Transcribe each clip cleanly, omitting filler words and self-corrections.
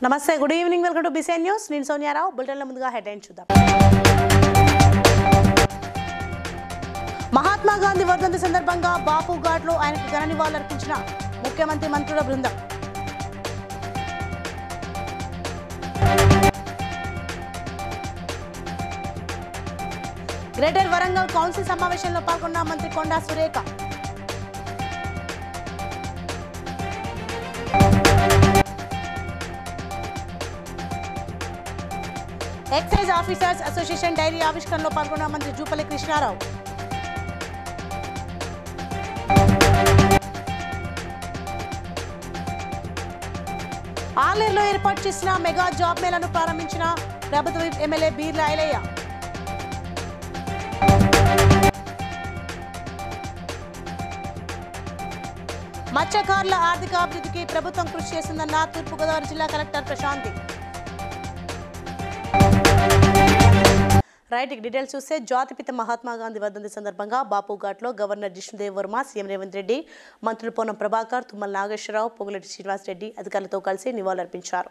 నమస్తే, good evening, welcome to BCN news. నేను సోనియారావు. బులెటిన్ల ముందుగా హెడ్లైన్స్ చూద్దాం. మహాత్మా గాంధీ వర్ధంతి సందర్భంగా బాపు ఘాట్లో ఆయనకు ఘన నివాళులర్పించిన ముఖ్యమంత్రి మంత్రుల బృందం. గ్రేటర్ వరంగల్ కౌన్సిల్ సమావేశంలో పాల్గొన్న మంత్రి Konda Surekha. Excise officers association diary ఆవిష్కరణలో పాల్గొన్న మంత్రి జూపల్లి కృష్ణారావు. ఆలేరులో ఏర్పాటు చేసిన మెగా జాబ్ మేళాను ప్రారంభించిన ప్రభుత్వ ఎమ్మెల్యే బీర్ల ఐలయ్య. మత్స్యకారుల ఆర్థిక అభివృద్ధికి ప్రభుత్వం కృషి చేస్తుందన్న తూర్పుగోదావరి జిల్లా కలెక్టర్ ప్రశాంతి. రైట్, డీటెయిల్స్ చూస్తే జాతిపిత మహాత్మా గాంధీ వర్ధంతి సందర్భంగా బాపు ఘాట్లో గవర్నర్ జిష్ణుదేవ్ వర్మ, సీఎం రేవంత్ రెడ్డి, మంత్రులు పొన్నం ప్రభాకర్, తుమ్మల నాగేశ్వరరావు, పొంగులేటి శ్రీనివాస్ రెడ్డి అధికారులతో కలిసి నివాళులర్పించారు.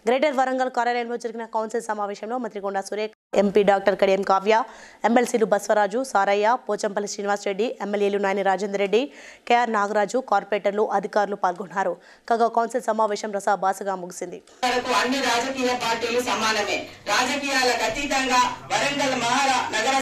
గ్రేటర్ వరంగల్ కార్యాలయంలో జరిగిన కౌన్సిల్ సమావేశంలో మంత్రి కొండా సురేఖ, ఎంపీ డాక్టర్ కడియం కావ్య, ఎమ్మెల్సీలు బస్వరాజు, సారయ్య, పోచంపల్లి శ్రీనివాస్ రెడ్డి, ఎమ్మెల్యేలు నాయని రాజేందర్ రెడ్డి, కేఆర్ నాగరాజు, కార్పొరేటర్లు, అధికారులు పాల్గొన్నారు. కాగా కౌన్సిల్ సమావేశం రసాభాసగా ముగిసింది. అన్ని రాజకీయ పార్టీలు సమానమే. రాజకీయాలకు అతీతంగా వరంగల్ మహానగర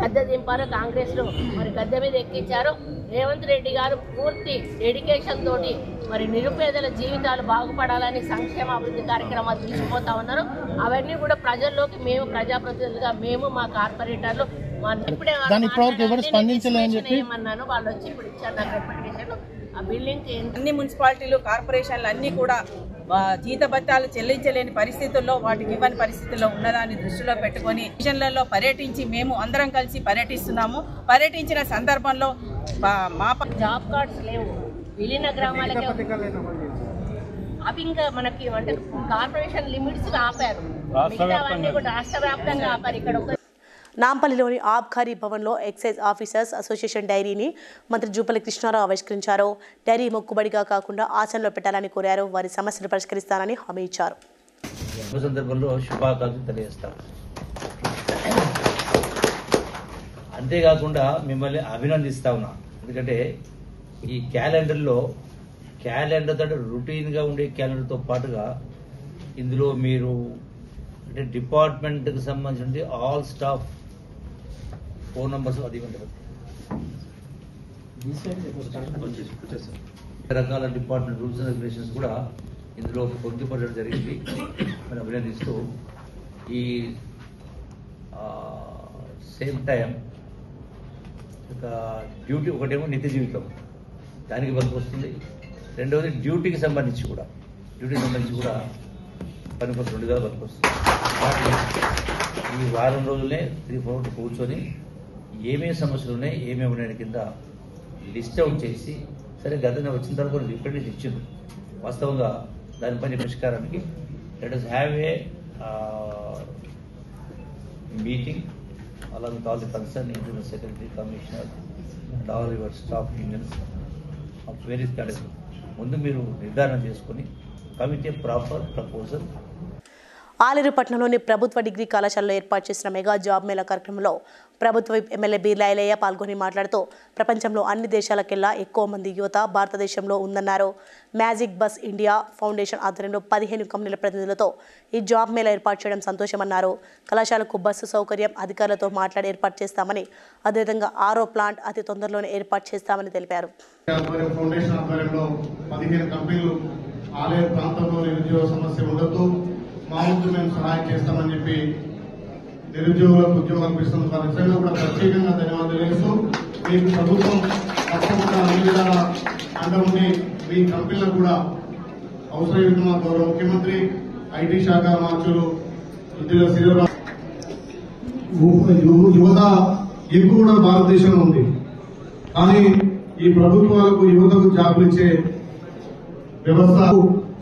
గద్దె దింపారు. కాంగ్రెస్ లో మరి గద్దె మీద ఎక్కించారు. రేవంత్ రెడ్డి గారు పూర్తి డెడికేషన్ తోటి మరి నిరుపేదల జీవితాలు బాగుపడాలని సంక్షేమ అభివృద్ధి కార్యక్రమాలు తీసుకుపోతా ఉన్నారు. అవన్నీ కూడా ప్రజల్లోకి మేము ప్రజాప్రతినిధులుగా మేము మా కార్పొరేటర్లు ఏమన్నాను వాళ్ళు వచ్చి ఇప్పుడు ఇచ్చారు నాకు రిప్రజెంటేషన్. ఆ బిల్డింగ్ అన్ని మున్సిపాలిటీలు, కార్పొరేషన్లు అన్నీ కూడా జీతభత్యాలు చెల్లించలేని పరిస్థితుల్లో, వాటికి ఇవ్వని పరిస్థితుల్లో ఉన్నదాన్ని దృష్టిలో పెట్టుకొని డివిజన్లలో పర్యటించి మేము అందరం కలిసి పర్యటిస్తున్నాము. పర్యటించిన సందర్భంలో మా జాబ్ కార్డ్స్ లేవు, విలీన గ్రామాలకే అవి ఇంకా మనకి అంటే కార్పొరేషన్ లిమిట్స్ ఆపారు. మిగతావన్నీ కూడా రాష్ట్ర వ్యాప్తంగా ఆపారు. ఇక్కడ నాంపల్లిలోని ఆబ్కారీ భవన్లో ఎక్సైజ్ ఆఫీసర్స్ అసోసియేషన్ డైరీని మంత్రి జూపల్లి కృష్ణారావు ఆవిష్కరించారు. డైరీ మొక్కుబడిగా కాకుండా ఆచరణలో పెట్టాలని కోరారు. వారి సమస్యలు పరిష్కరిస్తానని హామీ ఇచ్చారు. అంతేకాకుండా మిమ్మల్ని అభినందిస్తా ఉన్నా. ఎందుకంటే ఈ క్యాలెండర్ తో రొటీన్గా ఉండే క్యాలెండర్తో పాటుగా ఇందులో మీరు అంటే డిపార్ట్మెంట్కి సంబంధించి ఆల్ స్టాఫ్ ఫోన్ నంబర్స్ అది ఉంటుంది. రకాల డిపార్ట్మెంట్ రూల్స్ అండ్ రెగ్యులేషన్స్ కూడా ఇందులో పొందుపరచడం జరిగింది. మనం అభినందిస్తూ ఈ సేమ్ టైం ఒక డ్యూటీ, ఒకటేమో నిత్య జీవితం దానికి పనికి వస్తుంది, రెండవది డ్యూటీకి సంబంధించి కూడా పనికి రెండుగా పనికి వస్తుంది. ఈ వారం రోజులనే 3-4 కూర్చొని ఏమేమి సమస్యలు ఉన్నాయి, ఏమేమి ఉన్నాయి కింద లిస్ట్ అవుట్ చేసి, సరే గతంలో వచ్చిన తర్వాత కొన్ని రిప్రజెంటేషన్ ఇచ్చింది. వాస్తవంగా దానిపైన పరిష్కారానికి let us have a meeting along with all the concerned internal secretary, commissioner and all your staff unions of various categories. ముందు మీరు నిర్ధారణ చేసుకుని కమిటీ ప్రాపర్ ప్రపోజల్. ఆలేరు పట్టణంలోని ప్రభుత్వ డిగ్రీ కళాశాలలో ఏర్పాటు చేసిన మెగా జాబ్ మేళా కార్యక్రమంలో ప్రభుత్వ ఎమ్మెల్యే బీర్ల ఐలయ్య పాల్గొని మాట్లాడుతూ ప్రపంచంలో అన్ని దేశాలకెల్లా ఎక్కువ మంది యువత భారతదేశంలో ఉందన్నారు. మ్యాజిక్ బస్ ఇండియా ఫౌండేషన్ ఆధ్వర్యంలో 15 కంపెనీల ప్రతినిధులతో ఈ జాబ్ మేళా ఏర్పాటు చేయడం సంతోషమన్నారు. కళాశాలకు బస్సు సౌకర్యం అధికారులతో మాట్లాడి ఏర్పాటు చేస్తామని, అదేవిధంగా ఆరో ప్లాంట్ అతి తొందరలోనే ఏర్పాటు చేస్తామని తెలిపారు. మా వంతు మేము సహాయం చేస్తామని చెప్పి నిరుద్యోగులకు ఉద్యోగాలు ఇస్తున్న వారి కూడా ప్రత్యేకంగా ధన్యవాదాలు చేస్తూ మీకు ప్రభుత్వం తప్పకుండా అన్ని విధాల అండ ఉండి మీ కంపెనీలకు కూడా అవసరమైన మా గౌరవ ముఖ్యమంత్రి ఐటీ శాఖ మార్చులు యువత ఎక్కువ కూడా భారతదేశంలో ఉంది. కానీ ఈ ప్రభుత్వాలకు యువతకు జాబులు ఇచ్చే వ్యవస్థ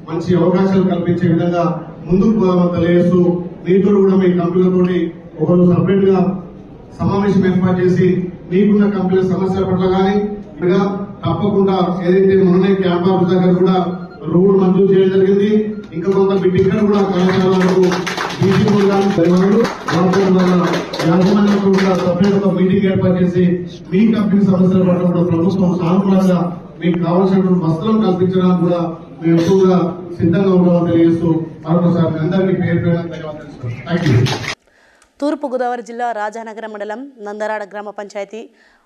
మంచి అవకాశాలు కల్పించే విధంగా ముందుకు పోవాలని తెలియజేస్తూ మీతో కూడా మీ కంపెనీలతోటి ఒకరు సపరేట్ గా సమావేశం ఏర్పాటు చేసి మీకున్న కంపెనీల సమస్యల పట్ల కానీ తప్పకుండా ఏదైతే మొన్ననే క్యాంప్ ఆఫీస్ దగ్గర కూడా రోడ్డు మంజూరు చేయడం జరిగింది. ఇంకా కొంత బిడ్డ కూడా కళాశాలకు యాజమాన్యంతో కూడా సపరేట్ గా మీటింగ్ ఏర్పాటు చేసి మీ కంపెనీ సమస్యల పట్ల కూడా ప్రభుత్వం సానుకూలంగా మీకు కావాల్సినటువంటి వస్త్రం కల్పించడానికి కూడా మేము ఎక్కువగా సిద్ధంగా ఉంటామని తెలియజేస్తూ మరొకసారి అందరికీ పేరు పేరు ధన్యవాదాలు. Thank you. తూర్పుగోదావరి జిల్లా రాజానగరం మండలం నందరాడ గ్రామ పంచాయతీ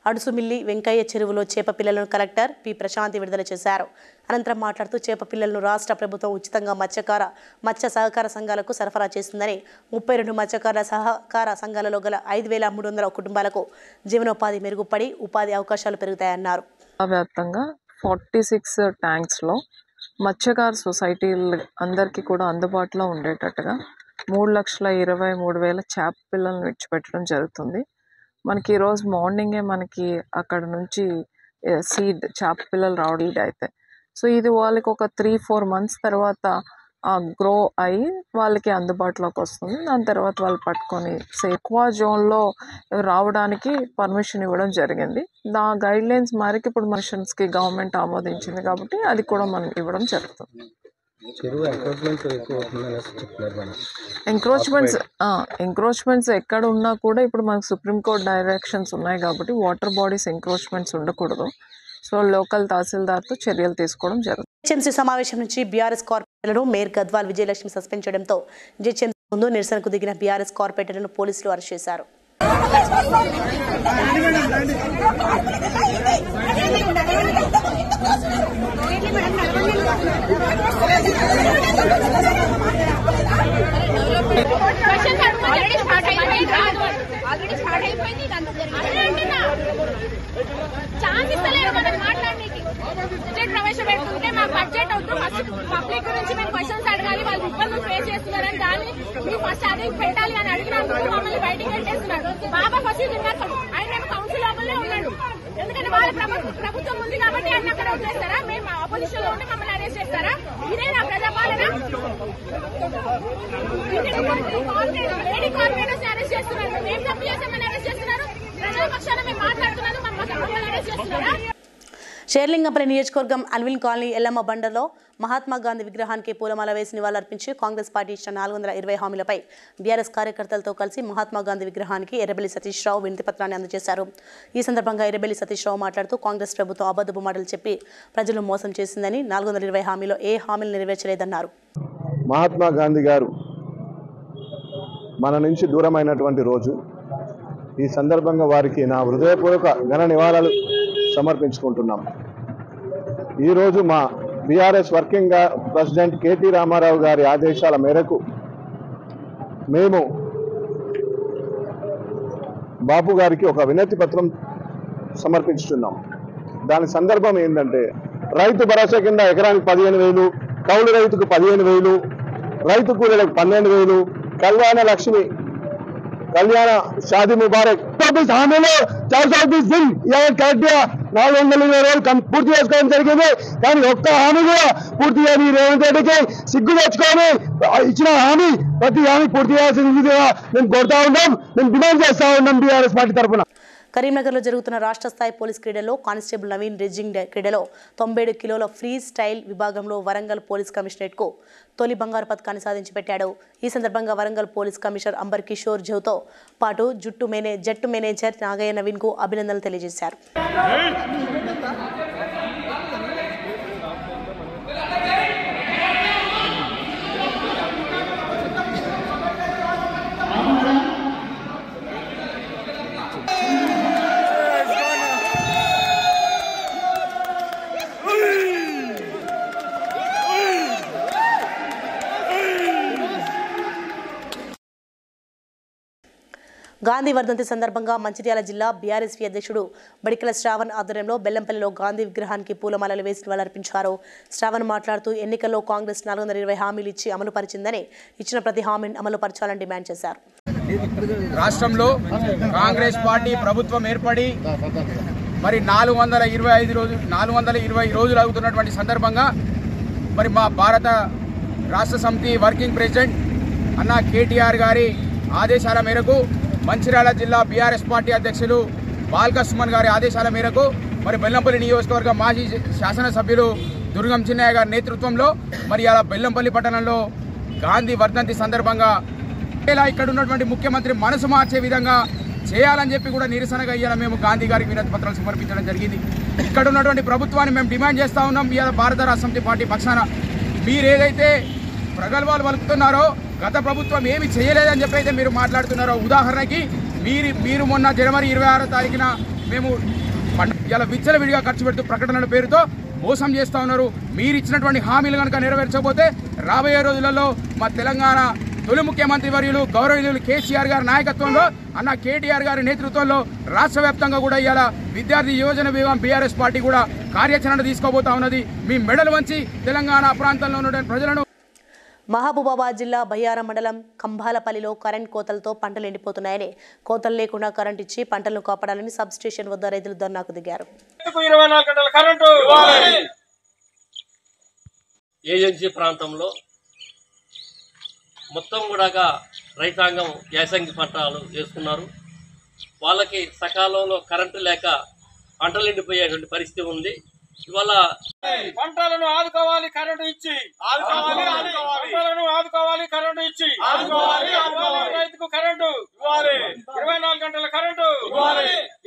అడుసుమిల్లి వెంకయ్య చెరువులో చేప పిల్లలను కలెక్టర్ పి ప్రశాంతి విడుదల చేశారు. అనంతరం మాట్లాడుతూ చేప పిల్లలను రాష్ట్ర ప్రభుత్వం ఉచితంగా మత్స్య సహకార సంఘాలకు సరఫరా చేస్తుందని 32 మత్స్యకారుల సహకార సంఘాలలో గల 5,300 కుటుంబాలకు జీవనోపాధి మెరుగుపడి ఉపాధి అవకాశాలు పెరుగుతాయన్నారు. వ్యాప్తంగా 46 ట్యాంక్స్లో మత్స్యకార సొసైటీలు అందరికీ కూడా అందుబాటులో ఉండేటట్టుగా 3,23,000 చేప పిల్లలను విడిచిపెట్టడం జరుగుతుంది. మనకి ఈరోజు మార్నింగే మనకి అక్కడ నుంచి సీడ్ చేప పిల్లలు రావడం అయితే సో ఇది వాళ్ళకి ఒక 3-4 months తర్వాత గ్రో అయ్యి వాళ్ళకి అందుబాటులోకి వస్తుంది. దాని తర్వాత వాళ్ళు పట్టుకొని ఎక్కువ జోన్లో రావడానికి పర్మిషన్ ఇవ్వడం జరిగింది. ఆ గైడ్లైన్స్ మేరకు ఇప్పుడు మిషన్స్కి గవర్నమెంట్ ఆమోదించింది కాబట్టి అది కూడా మనం ఇవ్వడం జరుగుతుంది. ఎంక్రోచ్మెంట్స్ ఎక్కడ ఉన్నా కూడా ఇప్పుడు మనకు సుప్రీంకోర్టు డైరెక్షన్స్ ఉన్నాయి కాబట్టి వాటర్ బాడీస్ ఎంక్రోచ్మెంట్స్ ఉండకూడదు. సో లోకల్ తహసీల్దార్తో చర్యలు తీసుకోవడం జరుగుతుంది. జిహెచ్ఎంసీ సమావేశం నుంచి బీఆర్ఎస్ కార్పొరేటర్లను మేయర్ గద్వాల్ విజయలక్ష్మి సస్పెండ్ చేయడంతో జిహెచ్ఎంసీ ముందు నిరసనకు దిగిన బీఆర్ఎస్ కార్పొరేటర్లను పోలీసులు అరెస్ట్ చేశారు. ప్రవేశపెట్టుకుంటే మా బడ్జెట్ అవుతూ ఫస్ట్ పబ్లిక్ నుంచి మేము క్వశ్చన్స్ అడగాలి, వాళ్ళు ఇబ్బందులు ఫేస్ చేస్తున్నారని దాన్ని మీరు ఫస్ట్ అది పెట్టాలి అని అడిగినందుకు మమ్మల్ని బయటికి పెట్టేస్తున్నారు. బాబా ఫసీల్ ఉన్నారు, ఆయన కౌన్సిల్ లోపలే ఉన్నాడు. ఎందుకంటే వాళ్ళ ప్రభుత్వం ఉంది కాబట్టి ఆయన అక్కడ వదిలేస్తారా? మేము అపోజిషన్ లో ఉంటే మమ్మల్ని అరెస్ట్ చేస్తారా? ఇదే నా ప్రజాపాలన. లేడీ కార్పొరేటర్స్ అరెస్ట్ చేస్తున్నారు, మేము తప్పు చేసామని అరెస్ట్ చేస్తున్నారు. ప్రజల పక్షాన మేము మాట్లాడుతున్నాను, మమ్మల్ని అరెస్ట్ చేస్తున్నారా? షేర్లింగంపల్లి నియోజకవర్గం అల్విన్ కాలనీ ఎల్లమ్మ బండలో మహాత్మా గాంధీ విగ్రహానికి పూలమాల వేసి నివాళులర్పించి కాంగ్రెస్ పార్టీ ఇచ్చిన 420 హామీలపై బీఆర్ఎస్ కార్యకర్తలతో కలిసి మహాత్మా గాంధీ విగ్రహానికి ఎర్రబెల్లి సతీష్ రావు వినతిపత్రాన్ని అందజేశారు. ఈ సందర్భంగా ఎర్రబెల్లి సతీష్ రావు మాట్లాడుతూ కాంగ్రెస్ ప్రభుత్వం అబద్ధపు మాటలు చెప్పి ప్రజలు మోసం చేసిందని, 420 హామీలో ఏ హామీలు నెరవేర్చలేదన్నారు. మహాత్మా గాంధీ గారు మన నుంచి దూరమైనటువంటి రోజు. ఈ సందర్భంగా వారికి నా హృదయపూర్వక ఘన నివాళులు సమర్పించుకుంటున్నాం. ఈరోజు మా బీఆర్ఎస్ వర్కింగ్ ప్రెసిడెంట్ కేటీ రామారావు గారి ఆదేశాల మేరకు మేము బాపు గారికి ఒక వినతి పత్రం సమర్పించుతున్నాం. దాని సందర్భం ఏంటంటే రైతు భరోసా కింద ఎకరానికి 15,000, కౌలు రైతుకు 15,000, రైతు కూలీలకు 12,000, కళ్యాణ లక్ష్మి, కళ్యాణ షాదీ ముబారక్ హామీలో 420 దిన్ కరెక్ట్ గా 420 రోజులు పూర్తి చేసుకోవడం జరిగింది. కానీ ఒక్క హామీ కూడా పూర్తి చేయాలి. రేవంత్ రెడ్డికి సిగ్గు తెచ్చుకొని ఇచ్చిన హామీ ప్రతి హామీ పూర్తి చేయాల్సిందిగా మేము కోరుతా ఉన్నాం, మేము డిమాండ్ చేస్తా ఉన్నాం బీఆర్ఎస్ పార్టీ తరఫున. కరీంనగర్లో జరుగుతున్న రాష్ట్ర స్థాయి పోలీస్ క్రీడల్లో కానిస్టేబుల్ నవీన్ రెజింగ్ క్రీడలో 97 కిలోల ఫ్రీ స్టైల్ విభాగంలో వరంగల్ పోలీస్ కమిషనరేట్కు తొలి బంగారు పథకాన్ని సాధించి పెట్టాడు. ఈ సందర్భంగా వరంగల్ పోలీస్ కమిషనర్ అంబర్ కిషోర్ జౌతో పాటు జట్టు మేనేజర్ నాగయ్య నవీన్కు అభినందనలు తెలియజేశారు. గాంధీ వర్ధంతి సందర్భంగా మంచిర్యాల జిల్లా బీఆర్ఎస్పీ అధ్యక్షుడు బడికల శ్రావణ్ ఆధ్వర్యంలో బెల్లంపల్లిలో గాంధీ విగ్రహానికి పూలమాలలు వేసి నివాళులర్పించారు. శ్రావణ్ మాట్లాడుతూ ఎన్నికల్లో కాంగ్రెస్ 420 హామీలు ఇచ్చి అమలు పరిచిందని, ఇచ్చిన ప్రతి హామీని అమలు పరచాలని డిమాండ్ చేశారు. రాష్ట్రంలో కాంగ్రెస్ పార్టీ ప్రభుత్వం ఏర్పడి మరి 420 రోజులు అవుతున్నటువంటి సందర్భంగా మరి మా భారత రాష్ట్ర సమితి వర్కింగ్ ప్రెసిడెంట్ అన్న కేటీఆర్ గారి ఆదేశాల మేరకు మంచిర్యాల జిల్లా బీఆర్ఎస్ పార్టీ అధ్యక్షులు బాల్క సుమన్ గారి ఆదేశాల మేరకు మరి బెల్లంపల్లి నియోజకవర్గ మాజీ శాసనసభ్యులు దుర్గం చిన్నయ్య గారి నేతృత్వంలో మరి అలా బెల్లంపల్లి పట్టణంలో గాంధీ వర్ధంతి సందర్భంగా ఇలా ఇక్కడ ఉన్నటువంటి ముఖ్యమంత్రి మనసు మార్చే విధంగా చేయాలని చెప్పి కూడా నిరసనగా ఇవాళ మేము గాంధీ గారికి వినతి పత్రాలు సమర్పించడం జరిగింది. ఇక్కడ ఉన్నటువంటి ప్రభుత్వాన్ని మేము డిమాండ్ చేస్తూ ఉన్నాం. ఇవాళ భారత రాష్ట్ర సమితి పార్టీ పక్షాన మీరు ఏదైతే ప్రగల్భాలు పలుకుతున్నారో, గత ప్రభుత్వం ఏమి చేయలేదని చెప్పి అయితే మీరు మాట్లాడుతున్నారో, ఉదాహరణకి మీరు మొన్న జనవరి 26వ తారీఖున మేము ఇలా విచ్చలవిడిగా ఖర్చు పెడుతూ ప్రకటనల పేరుతో మోసం చేస్తూ ఉన్నారు. మీరు ఇచ్చినటువంటి హామీలు కనుక నెరవేర్చకపోతే రాబోయే రోజులలో మా తెలంగాణ తొలి ముఖ్యమంత్రి వర్యులు గౌరవనీయులు కేసీఆర్ గారి నాయకత్వంలో అన్న కేటీఆర్ గారి నేతృత్వంలో రాష్ట్ర వ్యాప్తంగా కూడా ఇవాళ విద్యార్థి యువజన విభాగం బీఆర్ఎస్ పార్టీ కూడా కార్యాచరణ తీసుకోబోతా ఉన్నది. మీ మెడలు వంచి తెలంగాణ ప్రాంతంలో ఉన్న ప్రజలను. మహబూబాబాద్ జిల్లా బయ్యారం మండలం కంభాలపల్లిలో కరెంట్ కోతలతో పంటలు ఎండిపోతున్నాయని, కోతలు లేకుండా కరెంట్ ఇచ్చి పంటలను కాపాడాలని సబ్ స్టేషన్ వద్ద రైతులు ధర్నాకు దిగారు. ఏజెన్సీ ప్రాంతంలో మొత్తం కూడా రైతాంగం యాసంగి పంటలు వేసుకున్నారు. వాళ్ళకి సకాలంలో కరెంటు లేక పంటలు ఎండిపోయేటువంటి పరిస్థితి ఉంది. ఇవాళ పంటలను ఆదుకోవాలి, కరెంటు ఇచ్చి పంటలను ఆదుకోవాలి, కరెంటు ఇచ్చి రైతుకు కరెంటు 24 గంటల కరెంటు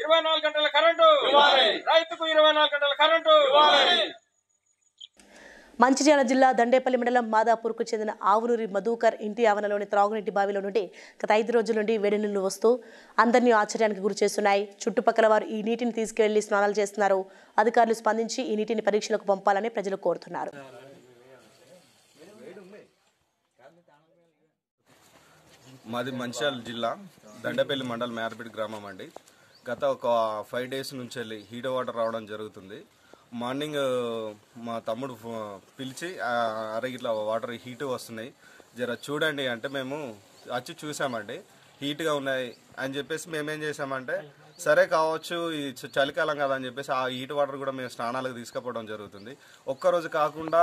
24 గంటల కరెంటు రైతుకు 24 గంటల కరెంటు. మంచిర్యాల జిల్లా దండేపల్లి మండలం మాదాపూర్కు చెందిన ఆవునూరి మధుకర్ ఇంటి ఆవరణలోని త్రాగునీటి బావిలో నుండి గత 5 రోజుల నుండి వేడి నీళ్లు వస్తూ అందరినీ ఆశ్చర్యానికి గురి చేస్తున్నాయి. చుట్టుపక్కల వారు ఈ నీటిని తీసుకువెళ్లి స్నానాలు చేస్తున్నారు. అధికారులు స్పందించి ఈ నీటిని పరీక్షలకు పంపాలని ప్రజలు కోరుతున్నారు. మాది మంచిర్యాల జిల్లా దండేపల్లి మండలం మేరపేట గ్రామం అండి. గత ఒక 5 డేస్ నుంచి వెళ్ళి హీట్ వాటర్ రావడం జరుగుతుంది. మార్నింగ్ మా తమ్ముడు పిలిచి అరే ఇట్లా వాటర్ హీట్ వస్తున్నాయి జర చూడండి అంటే మేము వచ్చి చూసామండి, హీట్గా ఉన్నాయి అని చెప్పేసి మేమేం చేసామంటే సరే కావచ్చు ఈ చలికాలం కదా అని చెప్పేసి ఆ హీట్ వాటర్ కూడా మేము స్నానాలకు తీసుకుపోవడం జరుగుతుంది. ఒక్కరోజు కాకుండా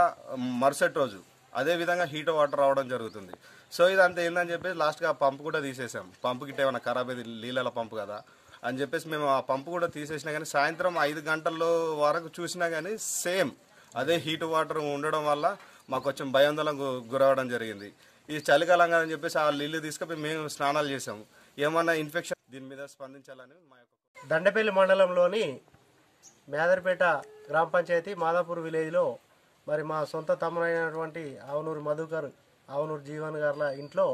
మరుసటి రోజు అదే విధంగా హీట్ వాటర్ రావడం జరుగుతుంది. సో ఇదంతా ఏందని చెప్పేసి లాస్ట్గా ఆ పంపు కూడా తీసేసాం. పంపు గిట్ట ఏమైనా ఖరాబ్ అయింది, నీళ్ళ పంపు కదా అని చెప్పేసి మేము ఆ పంపు కూడా తీసేసినా కానీ సాయంత్రం 5 గంటల వరకు చూసినా కానీ సేమ్ అదే హీట్ వాటర్ ఉండడం వల్ల మాకు కొంచెం భయాందోళనకు గురవడం జరిగింది. ఈ చలికాలం అని చెప్పేసి ఆ నీళ్ళు తీసుకుపోయి మేము స్నానాలు చేసాము. ఏమన్నా ఇన్ఫెక్షన్ దీని మీద స్పందించాలని మా యొక్క. దండపల్లి మండలంలోని మేదర్పేట గ్రామ పంచాయతీ మాదాపూర్ విలేజ్లో మరి మా సొంత తమ్ముడైనటువంటి ఆవునూరు మధుకర్, ఆవునూరు జీవన్ గార్ల ఇంట్లో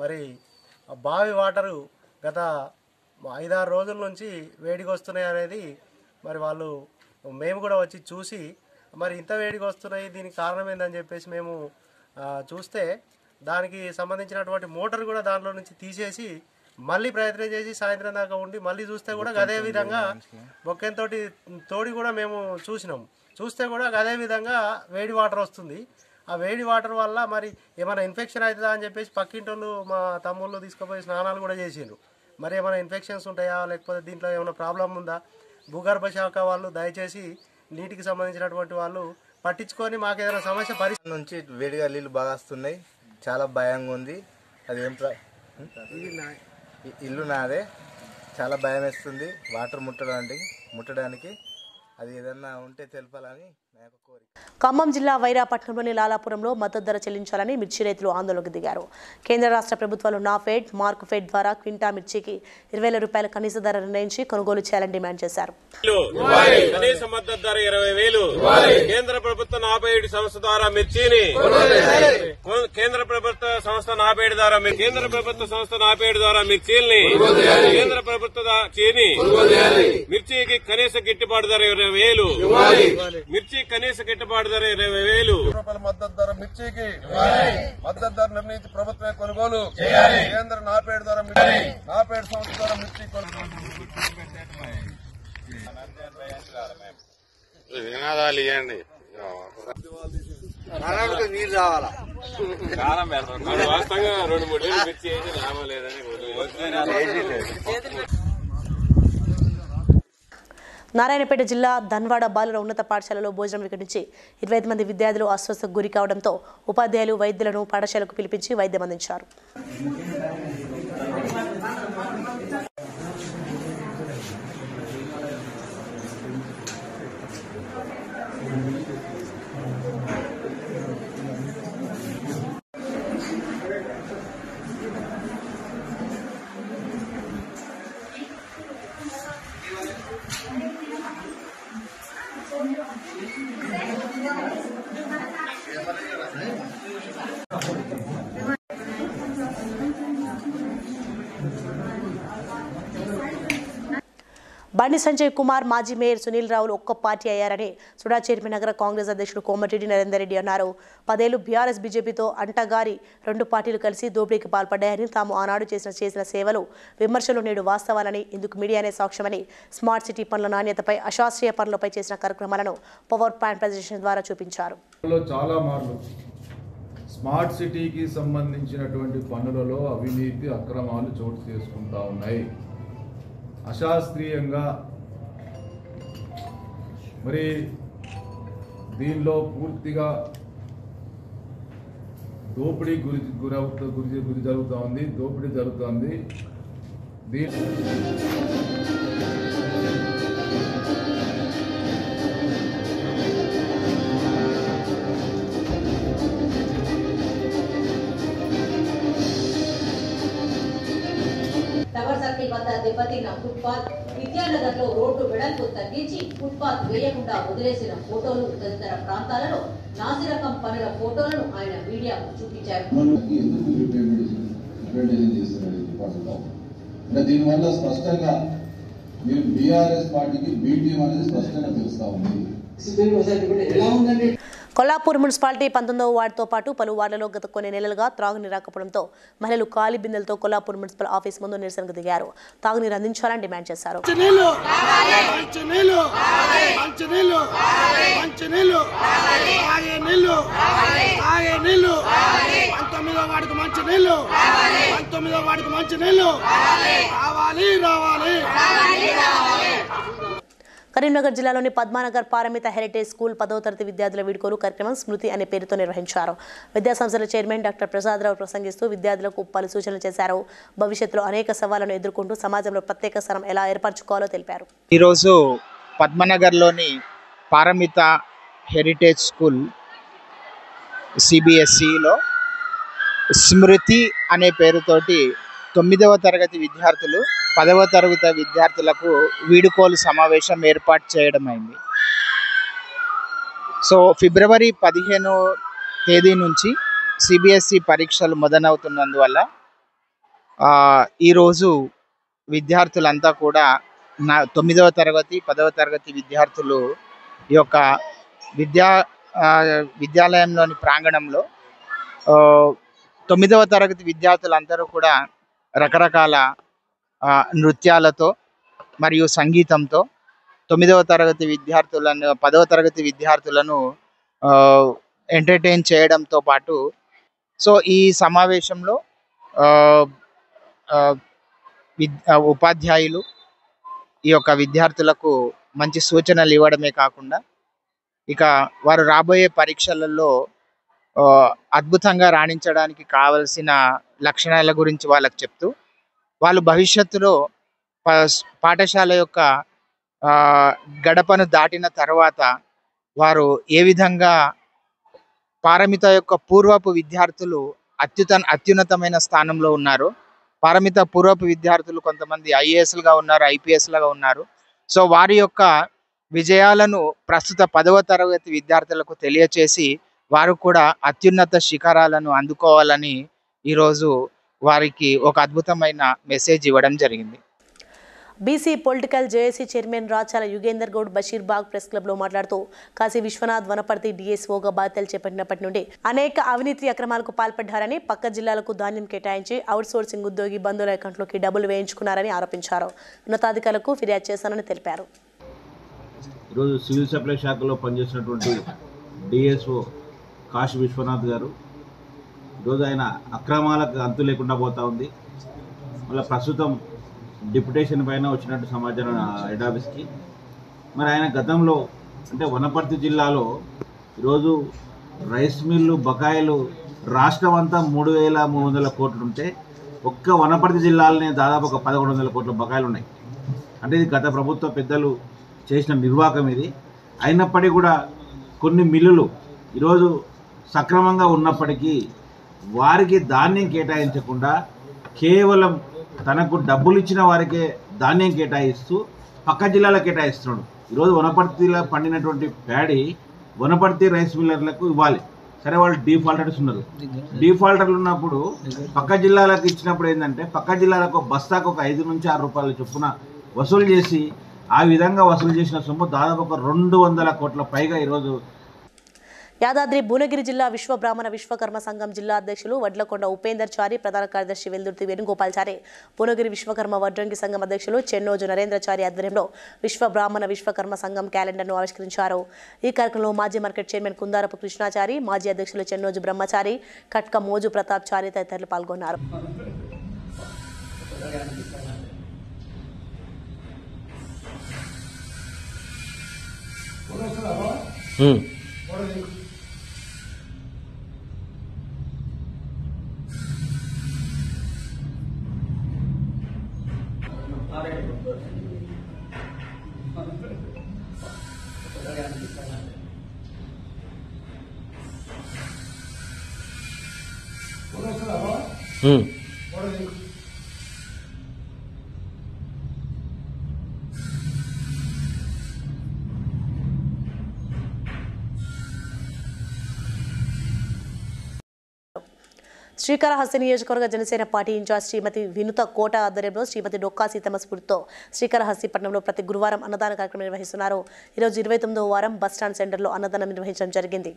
మరి బావి వాటరు గత 5-6 రోజుల నుంచి వేడికి వస్తున్నాయి అనేది మరి వాళ్ళు మేము కూడా వచ్చి చూసి మరి ఇంత వేడికి వస్తున్నాయి దీనికి కారణం ఏందని చెప్పేసి మేము చూస్తే దానికి సంబంధించినటువంటి మోటార్ కూడా దాంట్లో నుంచి తీసేసి మళ్ళీ ప్రయత్నం చేసి సాయంత్రం దాకా ఉండి మళ్ళీ చూస్తే కూడా అదే విధంగా బొక్కెంతో తోడి కూడా మేము చూస్తే కూడా అదే విధంగా వేడి వాటర్ వస్తుంది. ఆ వేడి వాటర్ వల్ల మరి ఏమైనా ఇన్ఫెక్షన్ అవుతుందా అని చెప్పేసి పక్కింటోళ్ళు మా తమ్ముళ్ళు తీసుకుపోయి స్నానాలు కూడా చేసిండ్రు. మరి ఏమైనా ఇన్ఫెక్షన్స్ ఉంటాయా లేకపోతే దీంట్లో ఏమైనా ప్రాబ్లం ఉందా? భూగర్భ శాఖ వాళ్ళు దయచేసి నీటికి సంబంధించినటువంటి వాళ్ళు పట్టించుకొని మాకు ఏదైనా సమస్య పరిస్థితి నుంచి వేడిగా నీళ్ళు బాగా వస్తున్నాయి. చాలా భయంగా ఉంది. అది ఏం ఇల్లు నాదే, చాలా భయం వేస్తుంది వాటర్ ముట్టడానికి. అది ఏదన్నా ఉంటే తెలపాలని నా యొక్క కోరిక. ఖమ్మం జిల్లా వైరాపట్నంలోని లాలాపురంలో మద్దతు ధర చెల్లించాలని మిర్చి రైతులు ఆందోళనకు దిగారు. కేంద్ర రాష్ట్ర ప్రభుత్వాలు నాఫెడ్, మార్క్ఫెడ్ ద్వారా క్వింటా మిర్చికి 20,000 రూపాయల కనీస ధర నిర్ణయించి కొనుగోలు చేయాలని డిమాండ్ చేశారు. కనీస మద్దతు ధర 20,000. కేంద్ర ప్రభుత్వ నాఫెడ్ సంస్థ ద్వారా మిర్చిని కేంద్ర ప్రభుత్వ సంస్థ నాఫెడ్ ద్వారా కేంద్ర ప్రభుత్వ సంస్థ నాఫెడ్ ద్వారా మిర్చిల్ని కేంద్ర ప్రభుత్వ చీని మిర్చికి కనీస గిట్టుబాటు ధర 20,000. మిర్చి కనీస గిట్టుబాటు ధర 20,000 రూపాయల మద్దతు ధర మిర్చికి మద్దతు ధర నిర్ణయించి ప్రభుత్వమే కొనుగోలు కేంద్ర నాపేడు ధర నాపేడు సంస్థ ధర మిర్చి నినాదాలు ఇవ్వండి నీళ్ళు రావాలా వాస్తవంగా 2-3 ఏళ్ళు మిర్చి వేసి లాభం లేదని నారాయణపేట జిల్లా ధన్వాడ బాలుర ఉన్నత పాఠశాలలో భోజనం వికటించి 25 మంది విద్యార్థులు అస్వస్థకు గురి కావడంతో ఉపాధ్యాయులు వైద్యులను పాఠశాలకు పిలిపించి వైద్యం అందించారు. బండి సంజయ్ కుమార్ మాజీ మేయర్ సునీల్ రావులు ఒక్క పార్టీ అయ్యారని సుడా చైర్మన్ నగర కాంగ్రెస్ అధ్యక్షుడు కోమటిరెడ్డి నరేందర్ రెడ్డి అన్నారు. 10 ఏళ్లు బీఆర్ఎస్ బీజేపీతో అంటగారి 2 పార్టీలు కలిసి దోపిడీకి పాల్పడ్డాయని, తాము ఆనాడు చేసిన సేవలు విమర్శలు నేడు వాస్తవాలని, ఇందుకు మీడియానే సాక్ష్యమని, స్మార్ట్ సిటీ పనుల నాణ్యతపై, అశాస్త్రీయ పనులపై చేసిన కార్యక్రమాలను పవర్ పాయింట్ ప్రజెంటేషన్ ద్వారా చూపించారు. చాలా మార్లు స్మార్ట్ సిటీకి సంబంధించినటువంటి పనులలో అవినీతి అక్రమాలు చోటు చేసుకుంటా ఉన్నాయి. అశాస్త్రీయంగా మరి దీనిలో పూర్తిగా దోపిడీ గురి జరుగుతూ ఉంది. దోపిడీ జరుగుతుంది. టవర్ సర్కిల్ వద్ద దెబ్బతిన్న ఫుట్పాత్, విద్యానగర్ లో రోడ్డు వెడల్పు తగ్గించి ఫుట్పాత్ వేయకుండా వదిలేసిన ఫోటోలు తదితర ప్రాంతాలలో నాసిరకం పనుల ఫోటోలను ఆయన మీడియాకు చూపించారు. దీనివల్ల స్పష్టంగా మీరు బీఆర్ఎస్ పార్టీకి బి టీం అనేది స్పష్టంగా తెలుస్తా ఉంది. కొల్లాపూర్ మున్సిపాలిటీ 19వ వార్డుతో పాటు పలు వార్డులలో గత కొన్ని నెలలుగా త్రాగునీరు రాకపోవడంతో మహిళలు ఖాళీ బిందెలతో కొల్లాపూర్ మున్సిపల్ ఆఫీస్ ముందు నిరసనకు దిగారు. తాగునీరు అందించాలని డిమాండ్ చేశారు. కరీంనగర్ జిల్లాలోని పద్మానగర్ పారమిత హెరిటేజ్ స్కూల్ 10వ తరగతి విద్యార్థుల వీడ్కోలు కార్యక్రమం స్మృతి అనే పేరుతో నిర్వహించారు. విద్యాసంస్థల చైర్మన్ డాక్టర్ ప్రసాదరావు ప్రసంగిస్తూ విద్యార్థులకు పలు సూచనలు చేశారు. భవిష్యత్తులో అనేక సవాళ్లను ఎదుర్కొంటూ సమాజంలో ప్రత్యేక స్థానం ఎలా ఏర్పరచుకోవాలో తెలిపారు. ఈరోజు పద్మనగర్లోని పారమిత హెరిటేజ్ స్కూల్ సిబిఎస్ఈలో స్మృతి అనే పేరుతోటి 9వ తరగతి విద్యార్థులు 10వ తరగతి విద్యార్థులకు వీడుకోలు సమావేశం ఏర్పాటు చేయడం అయింది. సో ఫిబ్రవరి 15 తేదీ నుంచి సిబిఎస్ఈ పరీక్షలు మొదలవుతున్నందువల్ల ఈరోజు విద్యార్థులంతా కూడా 9వ తరగతి 10వ తరగతి విద్యార్థులు ఈ యొక్క విద్యాలయంలోని ప్రాంగణంలో 9వ తరగతి విద్యార్థులందరూ కూడా రకరకాల నృత్యాలతో మరియు సంగీతంతో 9వ తరగతి విద్యార్థులను 10వ తరగతి విద్యార్థులను ఎంటర్టైన్ చేయడంతో పాటు సో ఈ సమావేశంలో ఉపాధ్యాయులు ఈ యొక్క విద్యార్థులకు మంచి సూచనలు ఇవ్వడమే కాకుండా ఇక వారు రాబోయే పరీక్షలలో అద్భుతంగా రాణించడానికి కావలసిన లక్షణాల గురించి వాళ్ళకి చెప్తూ వాళ్ళు భవిష్యత్తులో పాఠశాల యొక్క గడపను దాటిన తర్వాత వారు ఏ విధంగా పారమిత యొక్క పూర్వపు విద్యార్థులు అత్యున్నతమైన స్థానంలో ఉన్నారు. పారమిత పూర్వపు విద్యార్థులు కొంతమంది ఐఏఎస్లుగా ఉన్నారు, ఐపీఎస్లుగా ఉన్నారు. సో వారి యొక్క విజయాలను ప్రస్తుత 10వ తరగతి విద్యార్థులకు తెలియచేసి వారు కూడా అత్యున్నత శిఖరాలను అందుకోవాలని ఈరోజు వారికి ఒక అద్భుతమైన మెసేజ్ ఇవ్వడం జరిగింది. BC political JAC chairman Rachala Yugender Goud Basheerbagh press క్లబ్లో మాట్లాడుతూ కాశీ విశ్వనాథ్ వనపర్తి డీఎస్ఓగా బాధ్యతలు చేపట్టినప్పటి నుండి అనేక అవినీతి అక్రమాలకు పాల్పడ్డారని, పక్క జిల్లాలకు ధాన్యం కేటాయించి అవుట్సోర్సింగ్ ఉద్యోగి బంధువుల అకౌంట్లోకి డబ్బులు వేయించుకున్నారని ఆరోపించారు. ఉన్నతాధికారులకు ఫిర్యాదు చేశానని తెలిపారు. ఈరోజు సివిల్ సప్లై శాఖలో పనిచేసినటువంటి డిఎస్ఓ కాశీ విశ్వనాథ్ గారు ఈరోజు ఆయన అక్రమాలకు అంతు లేకుండా పోతా ఉంది. మళ్ళీ ప్రస్తుతం డిప్యుటేషన్ పైన వచ్చినట్టు సమాచారం హెడ్ ఆఫీస్కి. మరి ఆయన గతంలో అంటే వనపర్తి జిల్లాలో ఈరోజు రైస్ మిల్లు బకాయిలు రాష్ట్రం అంతా 3,300 కోట్లు ఉంటే ఒక్క వనపర్తి జిల్లాలోనే దాదాపు ఒక 1,100 కోట్ల బకాయిలు ఉన్నాయి. అంటే ఇది గత ప్రభుత్వ పెద్దలు చేసిన నిర్వాహకం ఇది. అయినప్పటికీ కూడా కొన్ని మిల్లులు ఈరోజు సక్రమంగా ఉన్నప్పటికీ వారికి ధాన్యం కేటాయించకుండా కేవలం తనకు డబ్బులు ఇచ్చిన వారికే ధాన్యం కేటాయిస్తూ పక్క జిల్లాలకు కేటాయిస్తున్నాడు. ఈరోజు వనపర్తిలో పండినటువంటి ప్యాడీ వనపర్తి రైస్ మిల్లర్లకు ఇవ్వాలి. సరే, వాళ్ళు డీఫాల్టర్స్ ఉన్నారు. డీఫాల్టర్లు ఉన్నప్పుడు పక్క జిల్లాలకు ఇచ్చినప్పుడు ఏంటంటే పక్క జిల్లాలకు బస్తాకు ఒక 5 నుంచి 6 రూపాయల చొప్పున వసూలు చేసి ఆ విధంగా వసూలు చేసిన సొమ్ము దాదాపు ఒక 200 కోట్ల పైగా ఈరోజు. యాదాద్రి భువనగిరి జిల్లా విశ్వ బ్రాహ్మణ విశ్వకర్మ సంఘం జిల్లా అధ్యక్షులు వడ్లకొండ ఉపేందర్ చారి, ప్రధాన కార్యదర్శి వెల్దుర్తి వేణుగోపాల్ చారి, భువనగిరి విశ్వకర్మ వడ్రంగి సంఘం అధ్యక్షులు చెన్నోజు నరేంద్ర చారి ఆధ్వర్యంలో విశ్వ బ్రాహ్మణ విశ్వకర్మ సంఘం క్యాలెండర్ను ఆవిష్కరించారు. ఈ కార్యక్రమంలో మాజీ మార్కెట్ చైర్మన్ కుందారపు కృష్ణాచారి, మాజీ అధ్యక్షులు చెన్నోజు బ్రహ్మచారి, కట్క మోజు ప్రతాప్ చారి తదితరులు పాల్గొన్నారు. శ్రీకాళహస్తి నియోజకవర్గ జనసేన పార్టీ ఇన్ఛార్జ్ శ్రీమతి వినుత కోట ఆధ్వర్యంలో శ్రీమతి డొక్కా సీతమ్మ స్ఫూర్తితో శ్రీకాళహస్తి పట్టణంలో ప్రతి గురువారం అన్నదాన కార్యక్రమం నిర్వహిస్తున్నారు. ఈరోజు 29వ వారం బస్టాండ్ సెంటర్లో అన్నదానం నిర్వహించడం జరిగింది.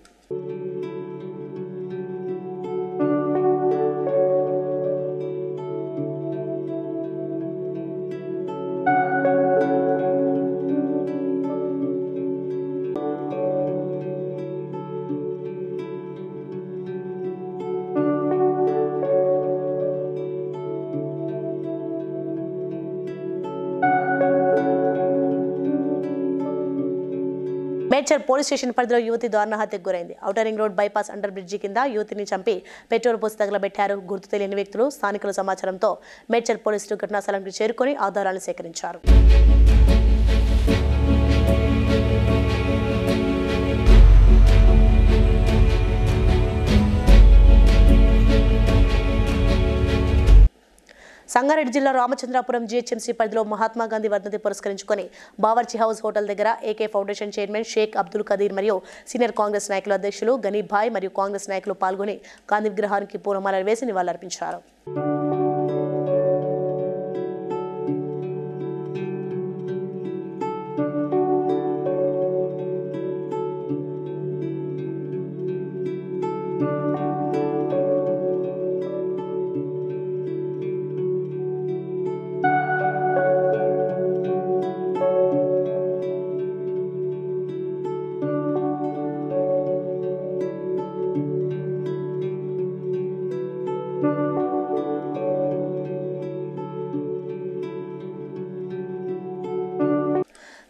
మేడ్చల్ పోలీస్ స్టేషన్ పరిధిలో యువతి దారుణ హత్యకు గురైంది. Outer ring road bypass under bridge కింద యువతిని చంపి పెట్రోల్ పోసి తగలబెట్టారు. గుర్తు తెలియని వ్యక్తులు. స్థానికుల సమాచారంతో మేడ్చల్ పోలీసులు ఘటనా స్థలానికి చేరుకొని ఆధారాలను సేకరించారు. సంగారెడ్డి జిల్లా రామచంద్రాపురం జీహెచ్ఎంసీ పరిధిలో మహాత్మా గాంధీ వర్ధంతి పురస్కరించుకొని బావర్చి హౌస్ హోటల్ దగ్గర AK foundation chairman Shaik Abdul Khadeer మరియు సీనియర్ కాంగ్రెస్ నాయకుల అధ్యక్షులు గనీభాయ్ మరియు కాంగ్రెస్ నాయకులు పాల్గొని గాంధీ విగ్రహానికి పూలమాలలు వేసి నివాళులర్పించారు.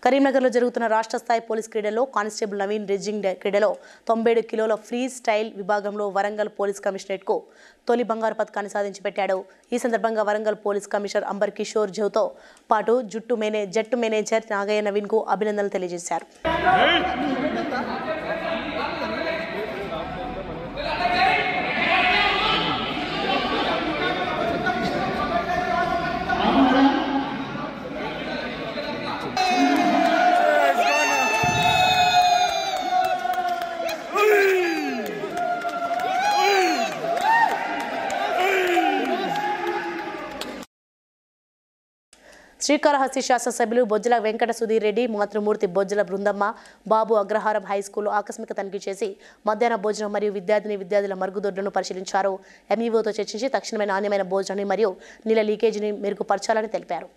కరీంనగర్లో జరుగుతున్న రాష్ట్ర స్థాయి పోలీస్ క్రీడల్లో కానిస్టేబుల్ నవీన్ రెజ్జింగ్ క్రీడలో 97 కిలోల ఫ్రీ స్టైల్ విభాగంలో వరంగల్ పోలీస్ కమిషనరేట్కు తొలి బంగారు పథకాన్ని సాధించి పెట్టాడు. ఈ సందర్భంగా వరంగల్ పోలీస్ కమిషనర్ అంబర్ కిషోర్ జౌతో పాటు జట్టు మేనేజర్ నాగయ్య నవీన్కు అభినందనలు తెలియజేశారు. శ్రీకాళహస్తి శాసనసభ్యులు బొజ్జల వెంకట సుధీర్ రెడ్డి, మాతృమూర్తి బొజ్జల బృందమ్మ బాబు అగ్రహారం హైస్కూల్లో ఆకస్మిక తనిఖీ చేసి మధ్యాహ్న భోజనం మరియు విద్యార్థుల మరుగుదొడ్లను పరిశీలించారు. ఎంఈఓతో చర్చించి తక్షణమే నాణ్యమైన భోజనాన్ని మరియు నీళ్ళ లీకేజీని మెరుగుపరచాలని తెలిపారు.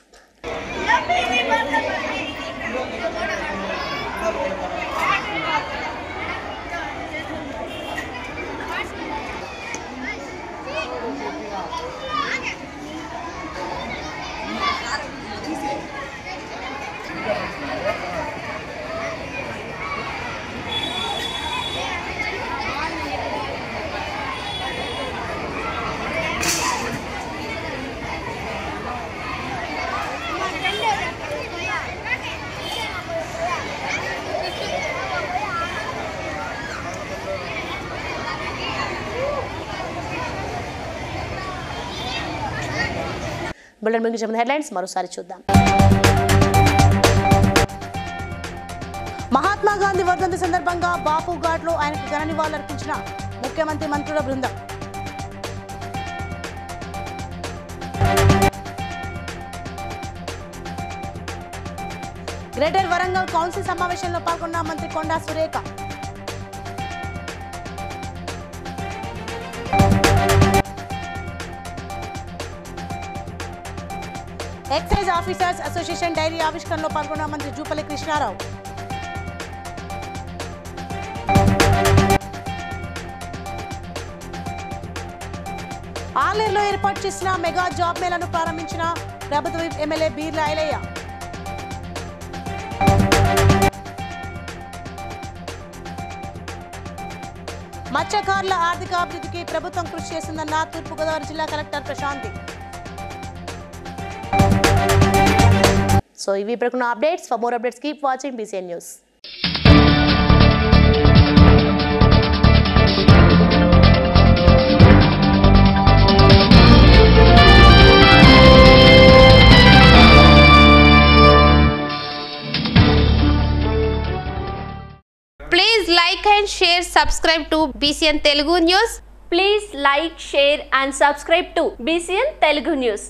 బులెటిన్ ముగించే ముందు హెడ్లైన్స్ మరోసారి చూద్దాం. మహాత్మా గాంధీ వర్ధంతి సందర్భంగా బాపు ఘాట్లో ఆయనకు ఘన నివాళులర్పించిన ముఖ్యమంత్రి మంత్రుల బృందం. గ్రేటర్ వరంగల్ కౌన్సిల్ సమావేశంలో పాల్గొన్న మంత్రి Konda Surekha. Excise officers association diary ఆవిష్కరణలో పాల్గొన్న మంత్రి జూపల్లి కృష్ణారావు. ఆలేరులో ఏర్పాటు చేసిన మెగా జాబ్ మేళాను ప్రారంభించిన ప్రభుత్వ ఎమ్మెల్యే బీర్లా ఐలయ్య. మత్స్యకారుల ఆర్థిక అభివృద్ధికి ప్రభుత్వం కృషి చేస్తుందన్న తూర్పుగోదావరి జిల్లా కలెక్టర్ ప్రశాంతి. సో ఇవి ఇప్పుడున్న updates. For more updates keep watching BCN news. Please like and share, subscribe to BCN Telugu News. Please like, share and subscribe to BCN Telugu News.